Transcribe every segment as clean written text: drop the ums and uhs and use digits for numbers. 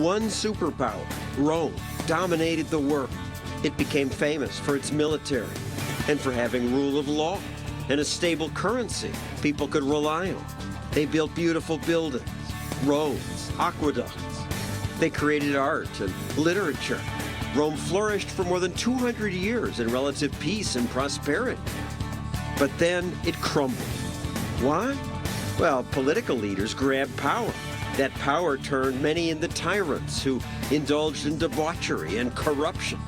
one superpower, Rome, dominated the world. It became famous for its military and for having rule of law and a stable currency people could rely on. They built beautiful buildings, roads, aqueducts. They created art and literature. Rome flourished for more than 200 years in relative peace and prosperity. But then it crumbled. Why? Well, political leaders grabbed power. That power turned many into tyrants who indulged in debauchery and corruption.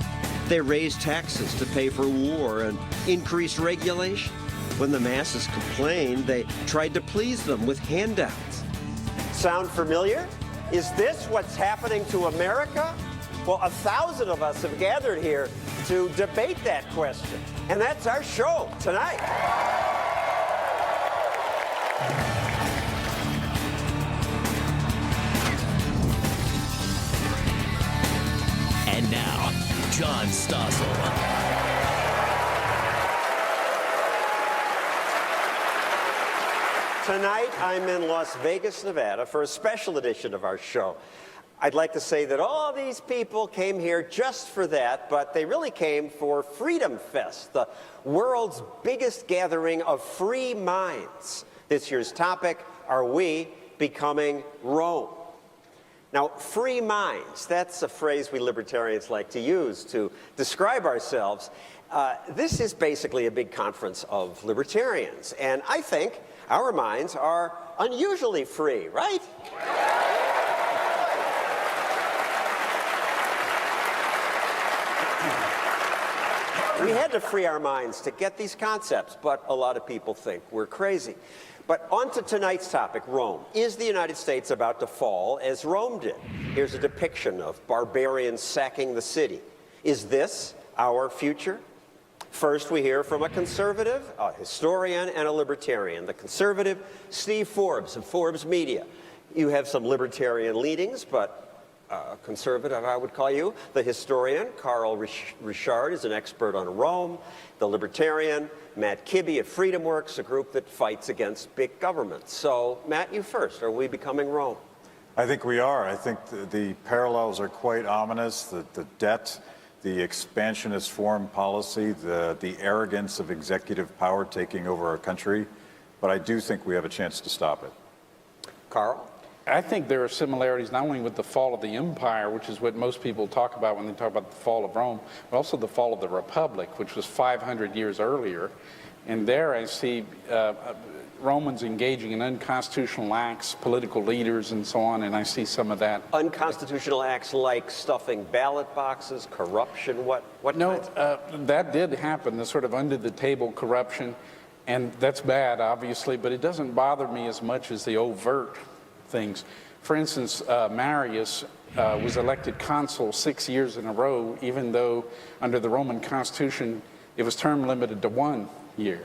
They raised taxes to pay for war and increased regulation. When the masses complained, they tried to please them with handouts. Sound familiar? Is this what's happening to America? Well, 1,000 of us have gathered here to debate that question. And that's our show tonight. And now, John Stossel. Tonight, I'm in Las Vegas, Nevada, for a special edition of our show. I'd like to say that all these people came here just for that, but they really came for Freedom Fest, the world's biggest gathering of free minds. This year's topic, are we becoming Rome? Now, free minds, that's a phrase we libertarians like to use to describe ourselves. This is basically a big conference of libertarians, and I think our minds are unusually free, right? We had to free our minds to get these concepts, but a lot of people think we're crazy. But on to tonight's topic, Rome. Is the United States about to fall as Rome did? Here's a depiction of barbarians sacking the city. Is this our future? First, we hear from a conservative, a historian, and a libertarian. The conservative, Steve Forbes of Forbes Media. You have some libertarian leanings, but conservative, I would call you. The historian, Carl Richard, is an expert on Rome. The libertarian, Matt Kibbe of FreedomWorks, a group that fights against big government. So, Matt, you first. Are we becoming Rome? I think we are. I think the parallels are quite ominous. The debt, the expansionist foreign policy, the arrogance of executive power taking over our country. But I do think we have a chance to stop it. Carl? I think there are similarities not only with the fall of the empire, which is what most people talk about when they talk about the fall of Rome, but also the fall of the Republic, which was 500 years earlier. And there I see Romans engaging in unconstitutional acts, political leaders and so on, and I see some of that. Unconstitutional acts like stuffing ballot boxes, corruption, what No, kinds? that did happen, the sort of under-the-table corruption, and that's bad, obviously, but it doesn't bother me as much as the overt things. For instance, Marius was elected consul 6 years in a row, even though under the Roman Constitution it was term limited to 1 year.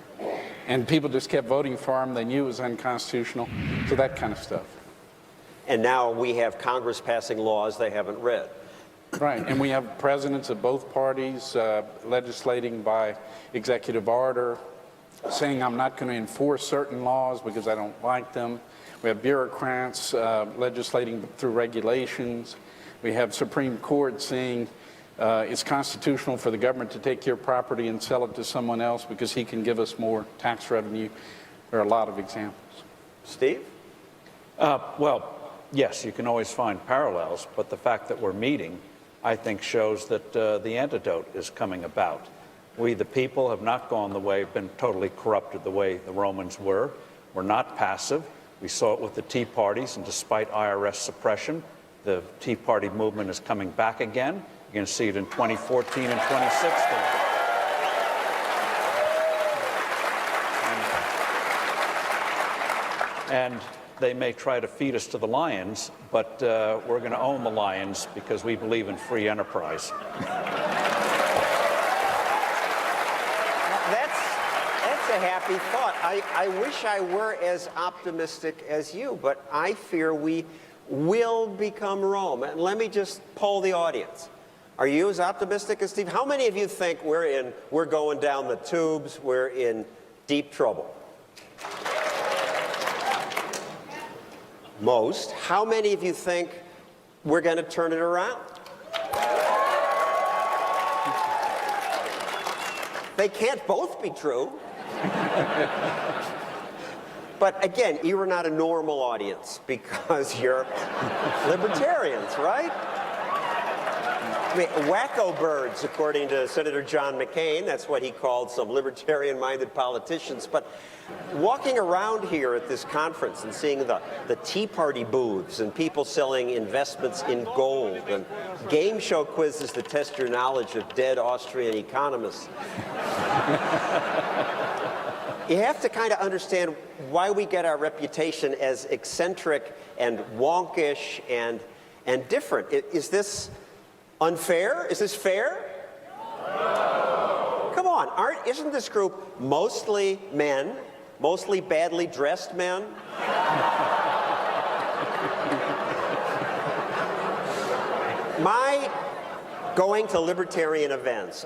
And people just kept voting for him. They knew it was unconstitutional. So that kind of stuff. And now we have Congress passing laws they haven't read. Right, and we have presidents of both parties legislating by executive order, saying I'm not going to enforce certain laws because I don't like them. We have bureaucrats legislating through regulations. We have Supreme Court saying it's constitutional for the government to take your property and sell it to someone else because he can give us more tax revenue. There are a lot of examples. Steve? Well, yes, you can always find parallels, but the fact that we're meeting, I think, shows that the antidote is coming about. We, the people, have not gone the way, been totally corrupted the way the Romans were. We're not passive. We saw it with the Tea Parties, and despite IRS suppression, the Tea Party movement is coming back again. You're going to see it in 2014 and 2016. And they may try to feed us to the lions, but we're going to own the lions because we believe in free enterprise. That's a happy thought. I wish I were as optimistic as you, but I fear we will become Rome. And let me just poll the audience. Are you as optimistic as Steve? How many of you think we're going down the tubes, we're in deep trouble? Most. How many of you think we're going to turn it around. They can't both be true. But again, you are not a normal audience because you're libertarians, right? I mean, wacko birds, according to Senator John McCain. That's what he called some libertarian-minded politicians. But walking around here at this conference and seeing the Tea Party booths and people selling investments in gold and game show quizzes that test your knowledge of dead Austrian economists, you have to kind of understand why we get our reputation as eccentric and wonkish and different. Is this unfair? Is this fair? No. Come on, isn't this group mostly men, mostly badly dressed men? My going to libertarian events,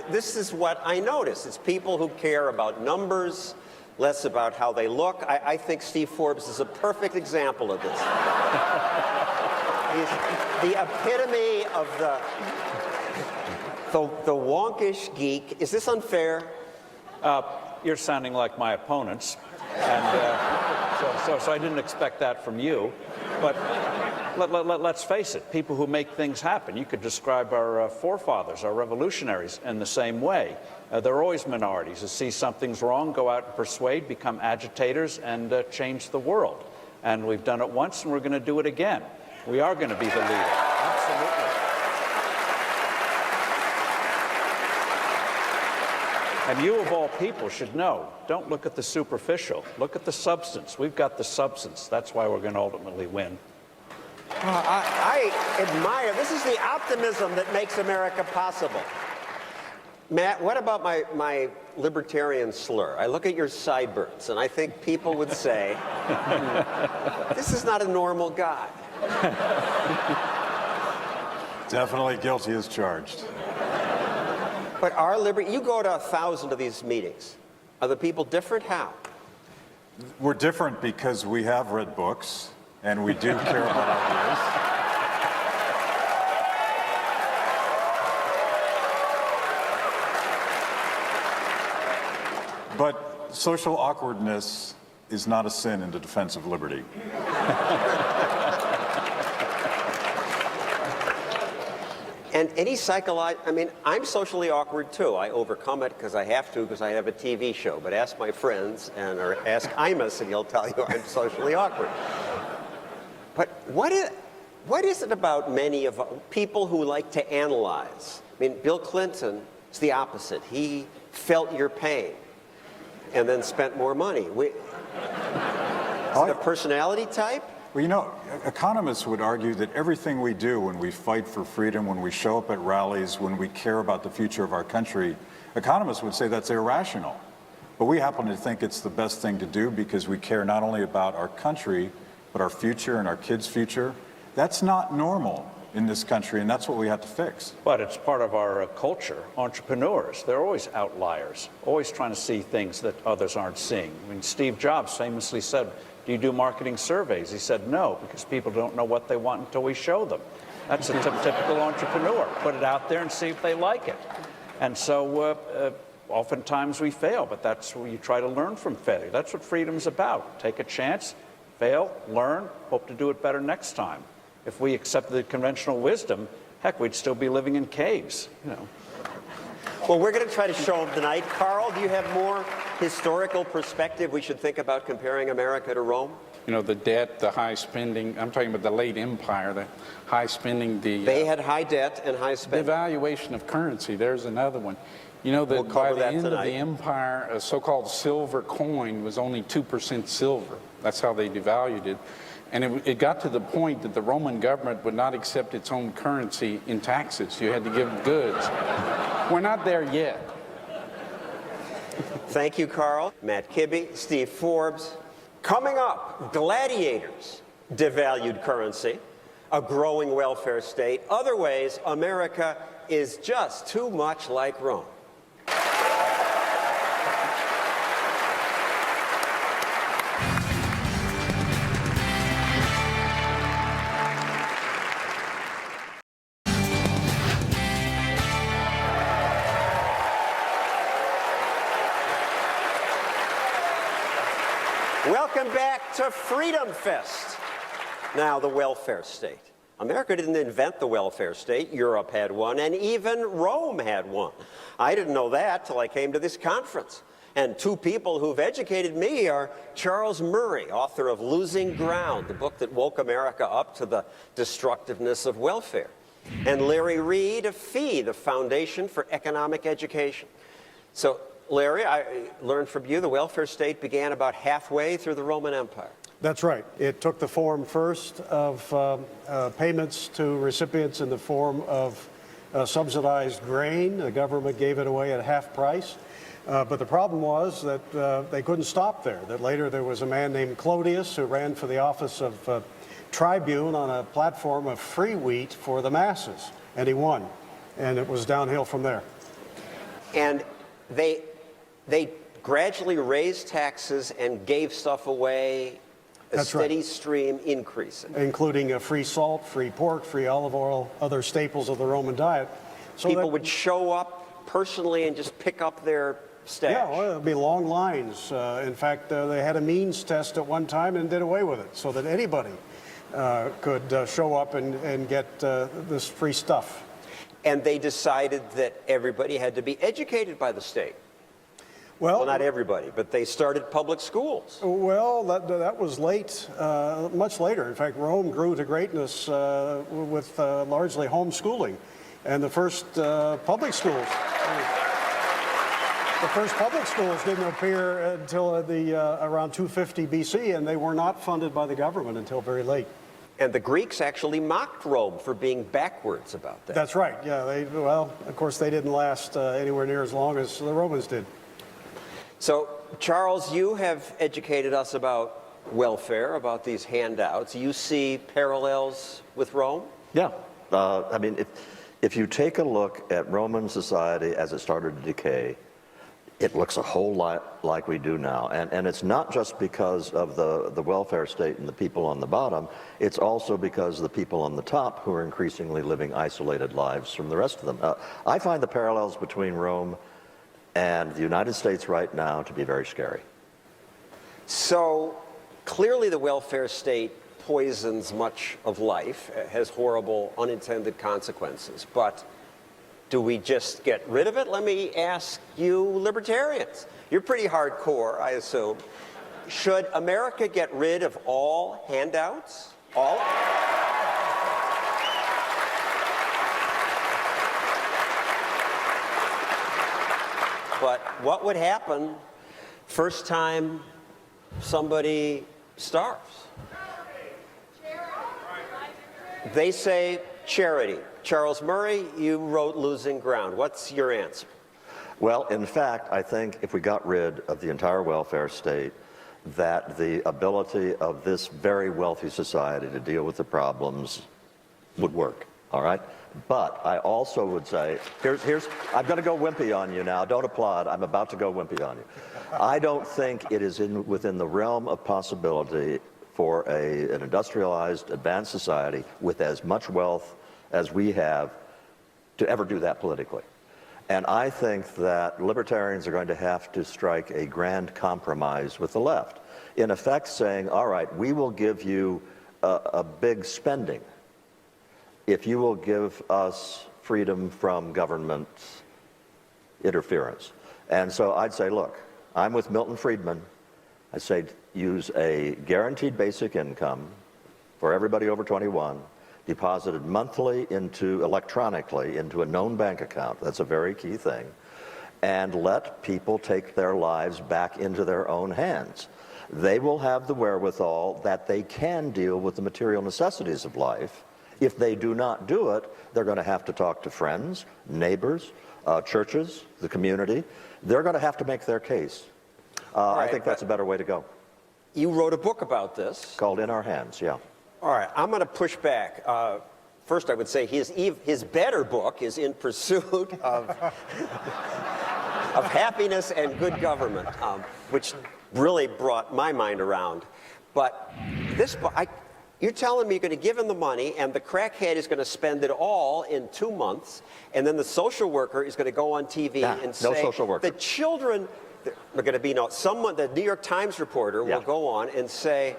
this is what I notice. It's people who care about numbers, less about how they look. I think Steve Forbes is a perfect example of this. He's the epitome of the wonkish geek. Is this unfair? You're sounding like my opponents, and so I didn't expect that from you. But let's face it, people who make things happen. You could describe our forefathers, our revolutionaries, in the same way. They're always minorities who see something's wrong, go out and persuade, become agitators, and change the world. And we've done it once, and we're going to do it again. We are going to be the leader. Absolutely. And you, of all people, should know, don't look at the superficial. Look at the substance. We've got the substance. That's why we're going to ultimately win. I admire, this is the optimism that makes America possible. Matt, what about my libertarian slur? I look at your sideburns, and I think people would say, this is not a normal guy. Definitely guilty as charged. But you go to 1,000 of these meetings. Are the people different? How? We're different because we have read books, and we do care about ideas. But social awkwardness is not a sin in the defense of liberty. And any I mean, I'm socially awkward too. I overcome it because I have to, because I have a TV show. But ask my friends, or ask Imus, and he'll tell you I'm socially awkward. But what is it about many of people who like to analyze? I mean, Bill Clinton is the opposite. He felt your pain and then spent more money. Is it a personality type? Well, you know, economists would argue that everything we do when we fight for freedom, when we show up at rallies, when we care about the future of our country, economists would say that's irrational. But we happen to think it's the best thing to do because we care not only about our country, but our future and our kids' future. That's not normal in this country, and that's what we have to fix. But it's part of our culture. Entrepreneurs, they're always outliers, always trying to see things that others aren't seeing. I mean, Steve Jobs famously said, do you do marketing surveys? He said no, because people don't know what they want until we show them. That's a typical entrepreneur. Put it out there and see if they like it. And so oftentimes we fail, but that's where you try to learn from failure. That's what freedom's about. Take a chance, fail, learn, hope to do it better next time. If we accepted the conventional wisdom, heck, we'd still be living in caves, you know. Well, we're going to try to show them tonight. Carl, do you have more historical perspective we should think about comparing America to Rome? You know, the debt, the high spending. I'm talking about the late empire, the high spending. They had high debt and high spending. The devaluation of currency, there's another one. You know that by the end of the empire, a so-called silver coin was only 2% silver. That's how they devalued it. And it got to the point that the Roman government would not accept its own currency in taxes. You had to give them goods. We're not there yet. Thank you, Carl. Matt Kibbe, Steve Forbes. Coming up, gladiators devalued currency, a growing welfare state. Other ways, America is just too much like Rome. Welcome back to Freedom Fest. Now, the welfare state. America didn't invent the welfare state. Europe had one, and even Rome had one. I didn't know that till I came to this conference. And two people who've educated me are Charles Murray, author of Losing Ground, the book that woke America up to the destructiveness of welfare, and Larry Reed of FEE, the Foundation for Economic Education. So, Larry, I learned from you the welfare state began about halfway through the Roman Empire. That's right. It took the form first of payments to recipients in the form of subsidized grain. The government gave it away at half price. But the problem was that they couldn't stop there, that later there was a man named Clodius who ran for the office of tribune on a platform of free wheat for the masses, and he won. And it was downhill from there. And they gradually raised taxes and gave stuff away, a steady stream increasing. Including free salt, free pork, free olive oil, other staples of the Roman diet. So people would show up personally and just pick up their stash. Yeah, well, there'd be long lines. In fact, they had a means test at one time and did away with it so that anybody could show up and get this free stuff. And they decided that everybody had to be educated by the state. Well, not everybody, but they started public schools. Well, that was late, much later. In fact, Rome grew to greatness with largely homeschooling. And the first public schools didn't appear until around 250 BC, and they were not funded by the government until very late. And the Greeks actually mocked Rome for being backwards about that. That's right, yeah. Well, of course, they didn't last anywhere near as long as the Romans did. So, Charles, you have educated us about welfare, about these handouts. You see parallels with Rome? Yeah. I mean, if you take a look at Roman society as it started to decay, it looks a whole lot like we do now. And it's not just because of the welfare state and the people on the bottom, it's also because of the people on the top who are increasingly living isolated lives from the rest of them. I find the parallels between Rome and the United States right now to be very scary. So clearly the welfare state poisons much of life, has horrible unintended consequences, but do we just get rid of it? Let me ask you libertarians. You're pretty hardcore, I assume. Should America get rid of all handouts? All? But what would happen first time somebody starves? They say charity. Charles Murray, you wrote Losing Ground. What's your answer? Well, in fact, I think if we got rid of the entire welfare state, that the ability of this very wealthy society to deal with the problems would work, all right? But I also would say, I'm going to go wimpy on you now. Don't applaud. I'm about to go wimpy on you. I don't think it is within the realm of possibility for an industrialized, advanced society with as much wealth as we have to ever do that politically. And I think that libertarians are going to have to strike a grand compromise with the left, in effect saying, all right, we will give you a big spending if you will give us freedom from government interference. And so I'd say, look, I'm with Milton Friedman. I say use a guaranteed basic income for everybody over 21, deposited monthly electronically into a known bank account. That's a very key thing. And let people take their lives back into their own hands. They will have the wherewithal that they can deal with the material necessities of life. If they do not do it, they're going to have to talk to friends, neighbors, churches, the community. They're going to have to make their case. I think that's a better way to go. You wrote a book about this. Called In Our Hands, yeah. All right, I'm going to push back. First, I would say his better book is In Pursuit of Happiness and Good Government, which really brought my mind around. But this book, you're telling me you're going to give him the money, and the crackhead is going to spend it all in 2 months, and then the social worker is going to go on TV and say no social worker. the children They're going to be someone, the New York Times reporter will go on and say,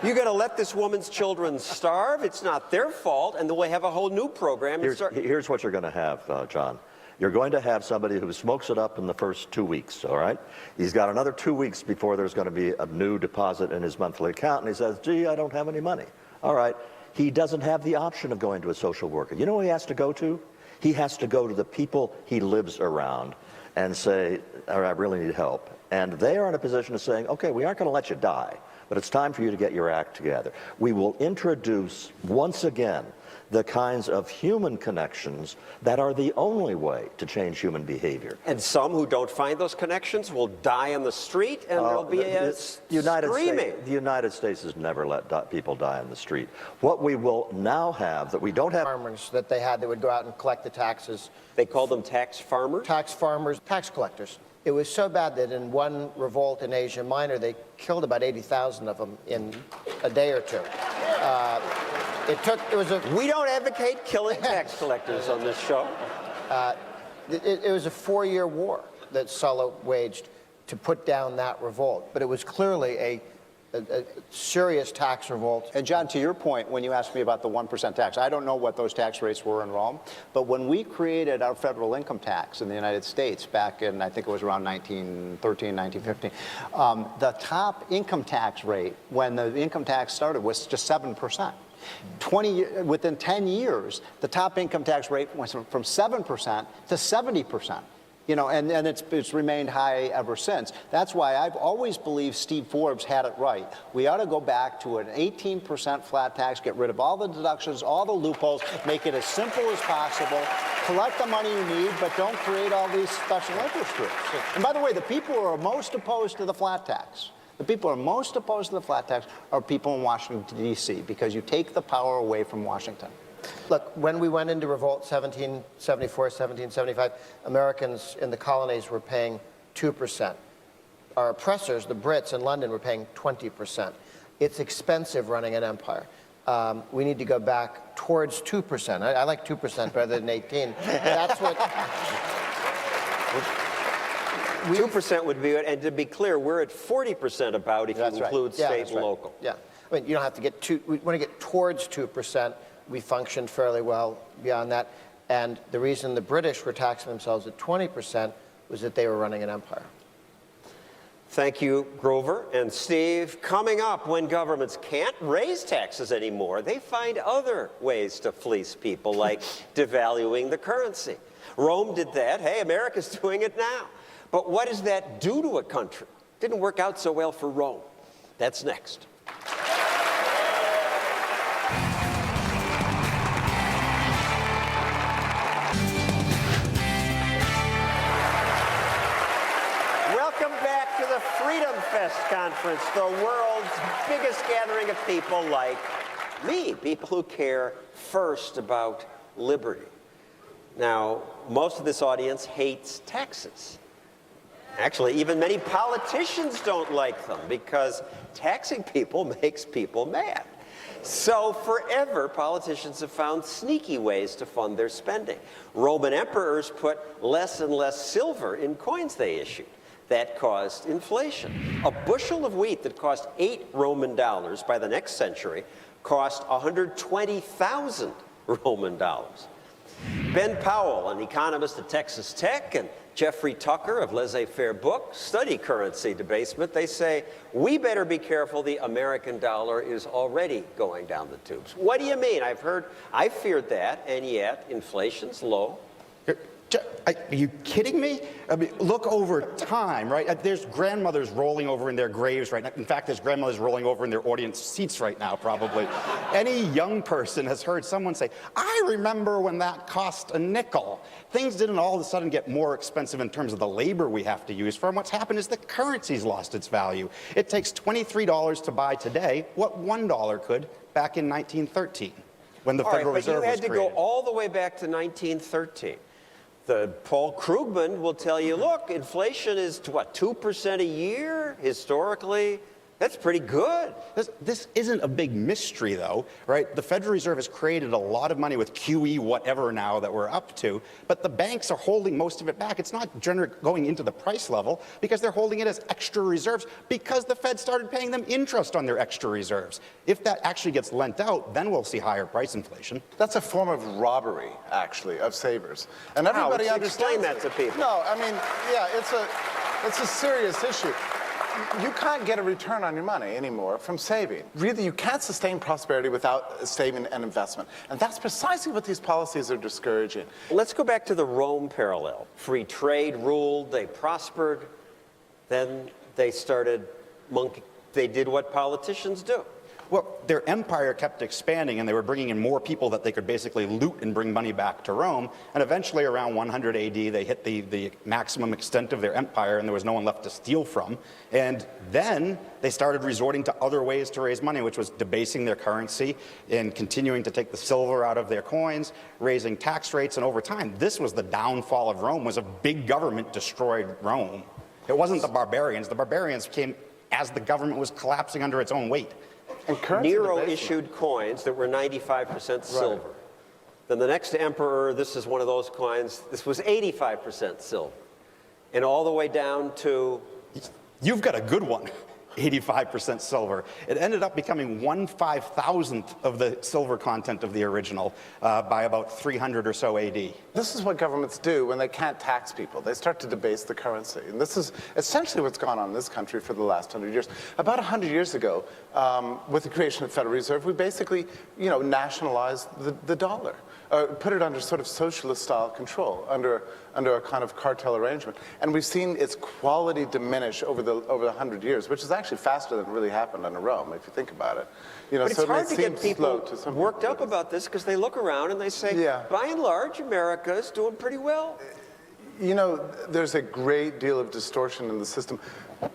you're going to let this woman's children starve? It's not their fault. And then we'll have a whole new program. Here's what you're going to have, John. You're going to have somebody who smokes it up in the first 2 weeks, all right? He's got another 2 weeks before there's going to be a new deposit in his monthly account, and he says, gee, I don't have any money. All right. He doesn't have the option of going to a social worker. You know who he has to go to? He has to go to the people he lives around and say, all right, I really need help. And they are in a position of saying, okay, we aren't going to let you die, but it's time for you to get your act together. We will introduce, once again, the kinds of human connections that are the only way to change human behavior. And some who don't find those connections will die on the street, and there'll be screaming. The United States has never let people die on the street. What we will now have that we don't have... Farmers that they had that would go out and collect the taxes. They called them tax farmers? Tax farmers, tax collectors. It was so bad that in one revolt in Asia Minor, they killed about 80,000 of them in a day or two. We don't advocate killing tax collectors on this show. It was a 4-year war that Sulla waged to put down that revolt, but it was clearly a serious tax revolt. And John, to your point, when you asked me about the 1% tax, I don't know what those tax rates were in Rome, but when we created our federal income tax in the United States back in, I think it was around 1913, 1915, the top income tax rate when the income tax started was just 7%. Within 10 years, the top income tax rate went from 7% to 70%. You know, and it's remained high ever since. That's why I've always believed Steve Forbes had it right. We ought to go back to an 18% flat tax, get rid of all the deductions, all the loopholes, make it as simple as possible, collect the money you need, but don't create all these special interest groups. And by the way, the people who are most opposed to the flat tax, the people who are most opposed to the flat tax are people in Washington, D.C., because you take the power away from Washington. Look, when we went into revolt 1774, 1775, Americans in the colonies were paying 2%. Our oppressors, the Brits in London, were paying 20%. It's expensive running an empire. We need to go back towards 2%. I like 2% better than 18. That's what... 2% would be it, and to be clear, we're at 40% about if you include state and local. Yeah, I mean, you don't have to get we want to get towards 2%. We functioned fairly well beyond that, and the reason the British were taxing themselves at 20% was that they were running an empire. Thank you, Grover and Steve. Coming up, when governments can't raise taxes anymore, they find other ways to fleece people, like devaluing the currency. Rome did that. Hey, America's doing it now. But what does that do to a country? Didn't work out so well for Rome. That's next. Welcome back to the Freedom Fest Conference, the world's biggest gathering of people like me, people who care first about liberty. Now, most of this audience hates taxes. Actually, even many politicians don't like them because taxing people makes people mad. So forever, politicians have found sneaky ways to fund their spending. Roman emperors put less and less silver in coins they issued. That caused inflation. A bushel of wheat that cost 8 Roman dollars by the next century cost 120,000 Roman dollars. Ben Powell, an economist at Texas Tech, and Jeffrey Tucker of Laissez-Faire Books study currency debasement. They say, we better be careful, the American dollar is already going down the tubes. What do you mean? I feared that, and yet inflation's low. Are you kidding me? I mean, look over time, right? There's grandmothers rolling over in their graves right now. In fact, there's grandmothers rolling over in their audience seats right now, probably. Any young person has heard someone say, I remember when that cost a nickel. Things didn't all of a sudden get more expensive in terms of the labor we have to use for them. What's happened is the currency's lost its value. It takes $23 to buy today what $1 could back in 1913, when the Federal Reserve was created. But you had to go all the way back to 1913. Paul Krugman will tell you, look, inflation is, what, 2% a year? Historically, That's pretty good. This isn't a big mystery, though, right? The Federal Reserve has created a lot of money with QE whatever now that we're up to, but the banks are holding most of it back. It's not going into the price level because they're holding it as extra reserves because the Fed started paying them interest on their extra reserves. If that actually gets lent out, then we'll see higher price inflation. That's a form of robbery, actually, of savers. And everybody understands explain that to people. No, I mean, yeah, it's a serious issue. You can't get a return on your money anymore from saving. Really, you can't sustain prosperity without saving and investment. And that's precisely what these policies are discouraging. Let's go back to the Rome parallel. Free trade ruled, they prospered, then they started they did what politicians do. Well, their empire kept expanding, and they were bringing in more people that they could basically loot and bring money back to Rome. And eventually, around 100 AD, they hit the maximum extent of their empire, and there was no one left to steal from. And then they started resorting to other ways to raise money, which was debasing their currency and continuing to take the silver out of their coins, raising tax rates. And over time, this was the downfall of Rome, was a big government destroyed Rome. It wasn't the barbarians. The barbarians came as the government was collapsing under its own weight. Nero issued coins that were 95% silver. Right. Then the next emperor, this is one of those coins, this was 85% silver. And all the way down to... You've got a good one. 85% silver. It ended up becoming 1/5000th of the silver content of the original by about 300 or so AD. This is what governments do when they can't tax people. They start to debase the currency. And this is essentially what's gone on in this country for the last 100 years. About 100 years ago, with the creation of the Federal Reserve, we basically, nationalized the dollar. Put it under sort of socialist-style control, under a kind of cartel arrangement. And we've seen its quality diminish over the 100 years, which is actually faster than really happened under Rome, if you think about it. But it's hard to get people worked up about this because they look around and they say, by and large, America is doing pretty well. There's a great deal of distortion in the system.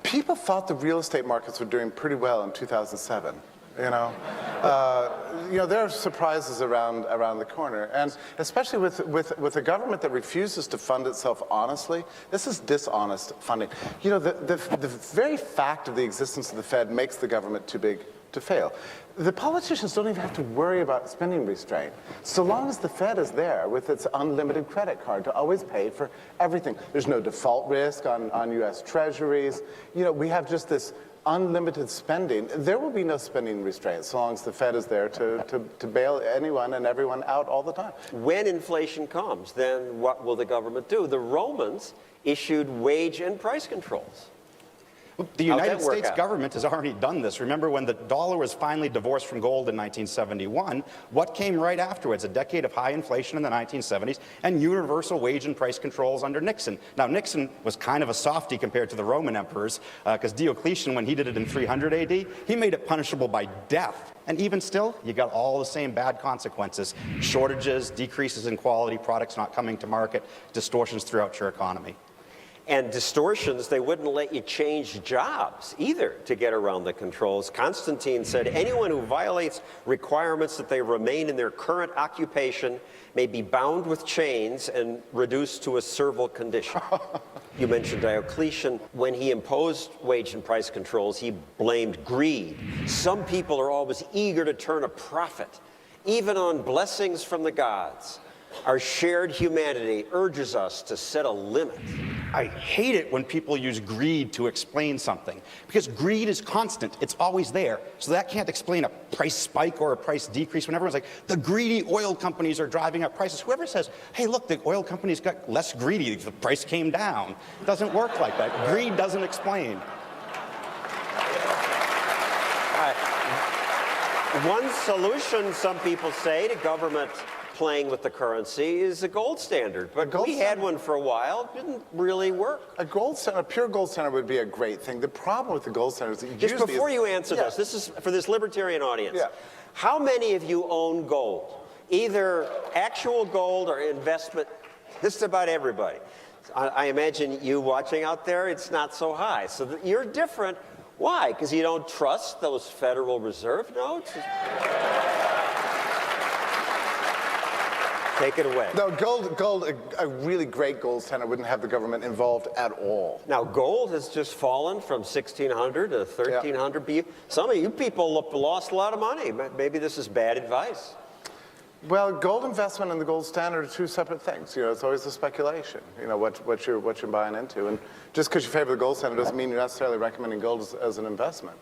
People thought the real estate markets were doing pretty well in 2007. There are surprises around the corner, and especially with a government that refuses to fund itself honestly. This is dishonest funding. The very fact of the existence of the Fed makes the government too big to fail. The politicians don't even have to worry about spending restraint, so long as the Fed is there with its unlimited credit card to always pay for everything. There's no default risk on U.S. treasuries. We have just this unlimited spending. There will be no spending restraints so long as the Fed is there to bail anyone and everyone out all the time. When inflation comes, then what will the government do? The Romans issued wage and price controls. The United States government has already done this. Remember when the dollar was finally divorced from gold in 1971, what came right afterwards? A decade of high inflation in the 1970s and universal wage and price controls under Nixon. Now, Nixon was kind of a softie compared to the Roman emperors, because Diocletian, when he did it in 300 AD, he made it punishable by death. And even still, you got all the same bad consequences. Shortages, decreases in quality, products not coming to market, distortions throughout your economy. And distortions, they wouldn't let you change jobs either to get around the controls. Constantine said anyone who violates requirements that they remain in their current occupation may be bound with chains and reduced to a servile condition. You mentioned Diocletian. When he imposed wage and price controls, he blamed greed. Some people are always eager to turn a profit, even on blessings from the gods. Our shared humanity urges us to set a limit. I hate it when people use greed to explain something, because greed is constant. It's always there. So that can't explain a price spike or a price decrease when everyone's like, the greedy oil companies are driving up prices. Whoever says, hey, look, the oil companies got less greedy, the price came down. It doesn't work like that. Greed doesn't explain. One solution, some people say, to government playing with the currency is a gold standard. But we had one for a while. It didn't really work. A pure gold standard would be a great thing. The problem with the gold standard is that you just before you answer this is for this libertarian audience. Yeah. How many of you own gold? Either actual gold or investment? Just about everybody. I imagine you watching out there, it's not so high. So you're different. Why? Because you don't trust those Federal Reserve notes? Take it away. No, a really great gold standard wouldn't have the government involved at all. Now, gold has just fallen from 1,600 to 1,300. Yeah. Some of you people lost a lot of money. Maybe this is bad advice. Well, gold investment and the gold standard are two separate things. You know, it's always a speculation. You know what you're buying into, and just because you favor the gold standard doesn't mean you're necessarily recommending gold as an investment.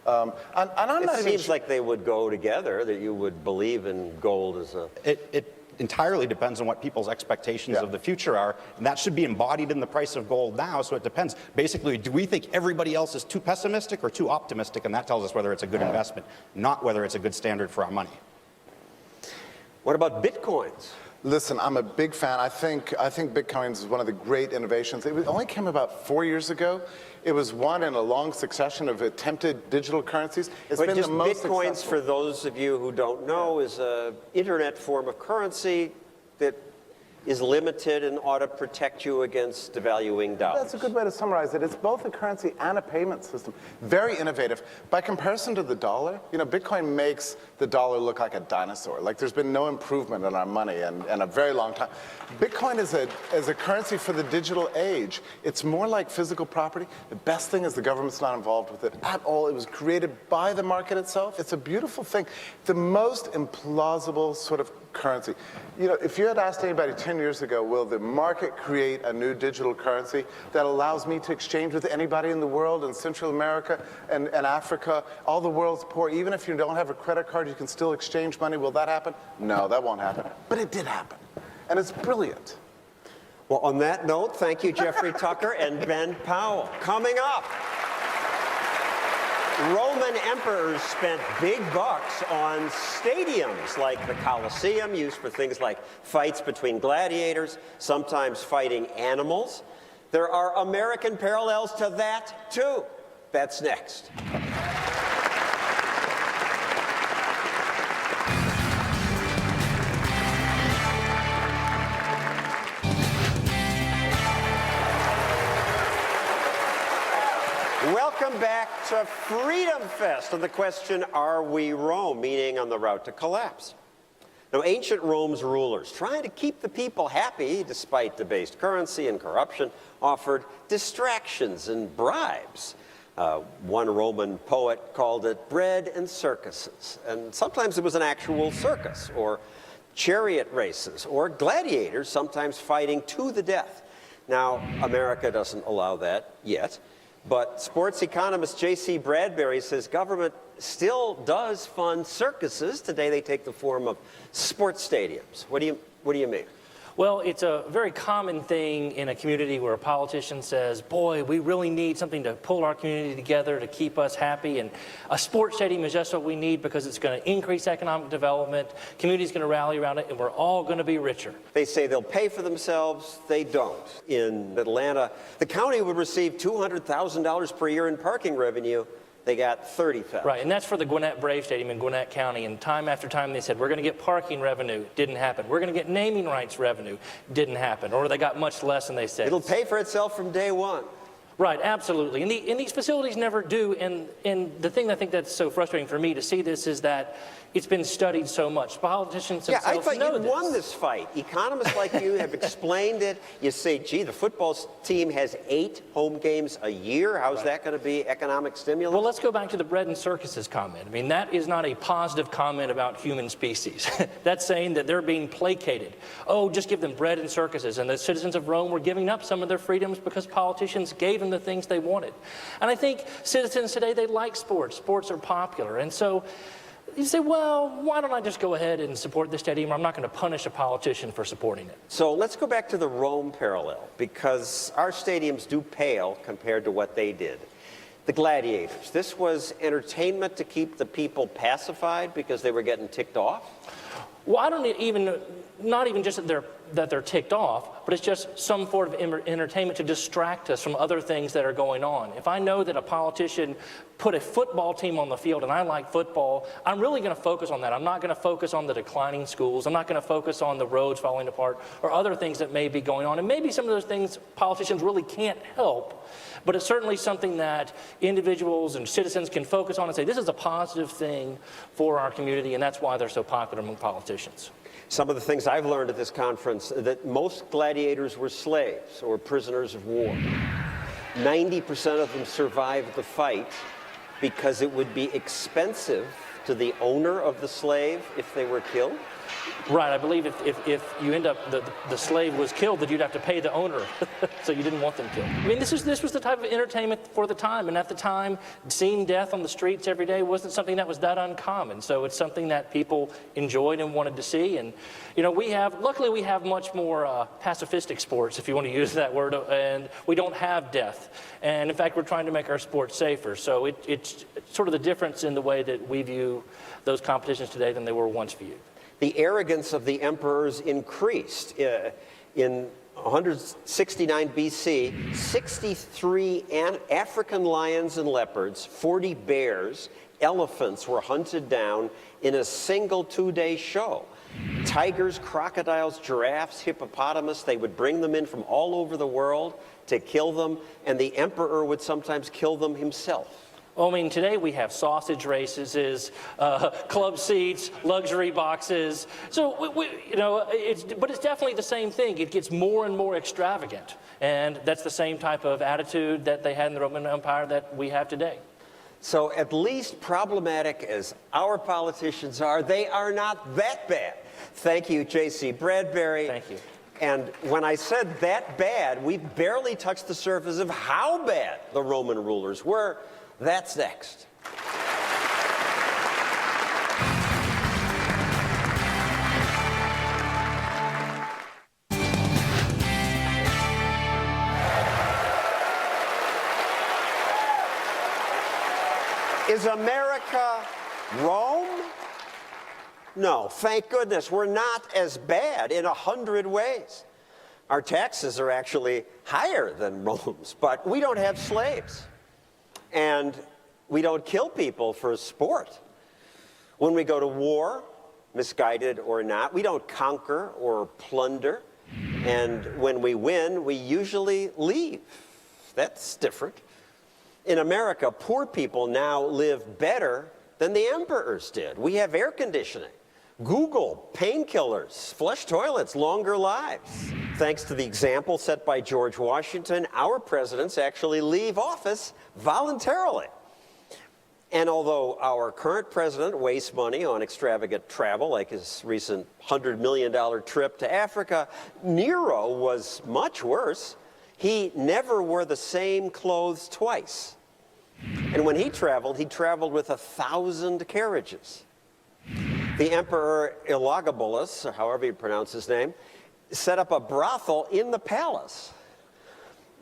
And I'm it not even seems like they would go together. That you would believe in gold as a. It entirely depends on what people's expectations of the future are, and that should be embodied in the price of gold now, so it depends. Basically, do we think everybody else is too pessimistic or too optimistic, and that tells us whether it's a good investment, not whether it's a good standard for our money. What about Bitcoins? Listen, I'm a big fan. I think Bitcoins is one of the great innovations. It only came about 4 years ago. It was one in a long succession of attempted digital currencies. It's been just the most Bitcoins, successful. for those of you who don't know, is an internet form of currency that is limited and ought to protect you against devaluing dollars. That's a good way to summarize it. It's both a currency and a payment system. Very innovative. By comparison to the dollar, you know, Bitcoin makes the dollar look like a dinosaur. Like there's been no improvement in our money in a very long time. Bitcoin is a currency for the digital age. It's more like physical property. The best thing is the government's not involved with it at all. It was created by the market itself. It's a beautiful thing. The most implausible sort of currency. You know, if you had asked anybody 10 years ago, will the market create a new digital currency that allows me to exchange with anybody in the world, in Central America and Africa, all the world's poor, even if you don't have a credit card, you can still exchange money? Will that happen? No, that won't happen. But it did happen. And it's brilliant. Well, on that note, thank you, Jeffrey Tucker and Ben Powell. Coming up, Roman emperors spent big bucks on stadiums like the Colosseum, used for things like fights between gladiators, sometimes fighting animals. There are American parallels to that, too. That's next. Welcome back to Freedom Fest and the question, are we Rome? Meaning on the route to collapse. Now, ancient Rome's rulers, trying to keep the people happy despite debased currency and corruption, offered distractions and bribes. One Roman poet called it bread and circuses. And sometimes it was an actual circus, or chariot races, or gladiators, sometimes fighting to the death. Now, America doesn't allow that yet. But sports economist J.C. Bradbury says government still does fund circuses. Today they take the form of sports stadiums. What do you mean? Well, it's a very common thing in a community where a politician says, boy, we really need something to pull our community together to keep us happy. And a sports stadium is just what we need because it's going to increase economic development, community's going to rally around it, and we're all going to be richer. They say they'll pay for themselves. They don't. In Atlanta, the county would receive $200,000 per year in parking revenue. They got $30,000. Right, and that's for the Gwinnett Brave Stadium in Gwinnett County. And time after time they said, we're going to get parking revenue. Didn't happen. We're going to get naming rights revenue. Didn't happen. Or they got much less than they said. It'll pay for itself from day one. Right, absolutely. And these facilities never do. And the thing I think that's so frustrating for me to see this is that it's been studied so much. Politicians themselves know this. Yeah, I thought you won this fight. Economists like you have explained it. You say, gee, the football team has 8 home games a year. How's that going to be economic stimulus? Well, let's go back to the bread and circuses comment. I mean, that is not a positive comment about human species. That's saying that they're being placated. Oh, just give them bread and circuses. And the citizens of Rome were giving up some of their freedoms because politicians gave them the things they wanted. And I think citizens today, they like sports. Sports are popular. And so you say, well, why don't I just go ahead and support the stadium? I'm not going to punish a politician for supporting it. So let's go back to the Rome parallel, because our stadiums do pale compared to what they did. The gladiators, this was entertainment to keep the people pacified because they were getting ticked off? Well, I don't even, not even just that they're ticked off, but it's just some sort of entertainment to distract us from other things that are going on. If I know that a politician put a football team on the field and I like football, I'm really going to focus on that. I'm not going to focus on the declining schools. I'm not going to focus on the roads falling apart or other things that may be going on. And maybe some of those things politicians really can't help. But it's certainly something that individuals and citizens can focus on and say, this is a positive thing for our community, and that's why they're so popular among politicians. Some of the things I've learned at this conference, that most gladiators were slaves or prisoners of war. 90% of them survived the fight because it would be expensive to the owner of the slave if they were killed. Right, I believe if you end up, the slave was killed, that you'd have to pay the owner, so you didn't want them killed. I mean, this was the type of entertainment for the time, and at the time, seeing death on the streets every day wasn't something that was that uncommon, so it's something that people enjoyed and wanted to see, and, you know, luckily we have much more pacifistic sports, if you want to use that word, and we don't have death, and in fact, we're trying to make our sports safer, so it's sort of the difference in the way that we view those competitions today than they were once viewed. The arrogance of the emperors increased. In 169 BC, 63 African lions and leopards, 40 bears, elephants were hunted down in a single 2-day show. Tigers, crocodiles, giraffes, hippopotamus, they would bring them in from all over the world to kill them, and the emperor would sometimes kill them himself. Well, I mean, today we have sausage races, club seats, luxury boxes. So, but it's definitely the same thing. It gets more and more extravagant. And that's the same type of attitude that they had in the Roman Empire that we have today. So at least problematic as our politicians are, they are not that bad. Thank you, J.C. Bradbury. Thank you. And when I said that bad, we barely touched the surface of how bad the Roman rulers were. That's next. Is America Rome? No, thank goodness, we're not as bad in 100 ways. Our taxes are actually higher than Rome's, but we don't have slaves. And we don't kill people for sport. When we go to war, misguided or not, we don't conquer or plunder. And when we win, we usually leave. That's different. In America, poor people now live better than the emperors did. We have air conditioning, Google, painkillers, flush toilets, longer lives. Thanks to the example set by George Washington, our presidents actually leave office voluntarily. And although our current president wastes money on extravagant travel, like his recent $100 million trip to Africa, Nero was much worse. He never wore the same clothes twice. And when he traveled with 1,000 carriages. The Emperor Elagabalus, or however you pronounce his name, set up a brothel in the palace.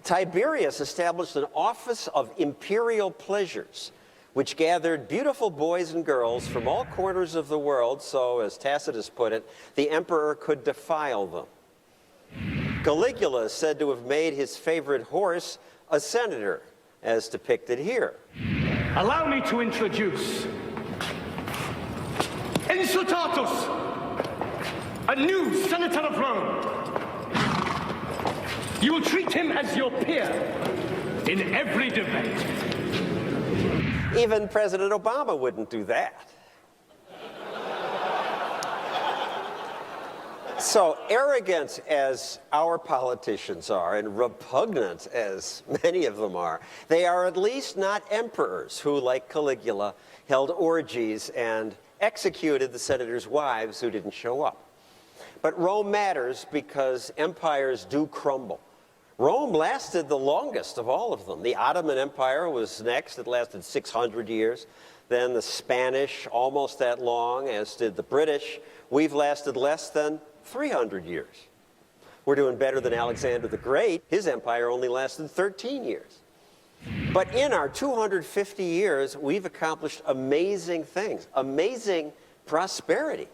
Tiberius established an office of imperial pleasures, which gathered beautiful boys and girls from all corners of the world, so, as Tacitus put it, the emperor could defile them. Caligula is said to have made his favorite horse a senator, as depicted here. Allow me to introduce Insultatus, a new senator of Rome. You will treat him as your peer in every debate. Even President Obama wouldn't do that. So arrogant as our politicians are, and repugnant as many of them are, they are at least not emperors who, like Caligula, held orgies and executed the senators' wives who didn't show up. But Rome matters because empires do crumble. Rome lasted the longest of all of them. The Ottoman Empire was next. It lasted 600 years. Then the Spanish, almost that long, as did the British. We've lasted less than 300 years. We're doing better than Alexander the Great. His empire only lasted 13 years. But in our 250 years, we've accomplished amazing things, amazing prosperity.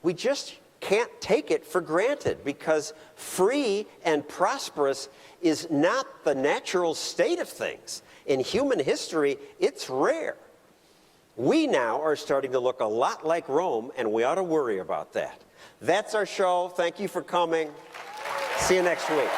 We just can't take it for granted because free and prosperous is not the natural state of things. In human history, it's rare. We now are starting to look a lot like Rome, and we ought to worry about that. That's our show. Thank you for coming. See you next week.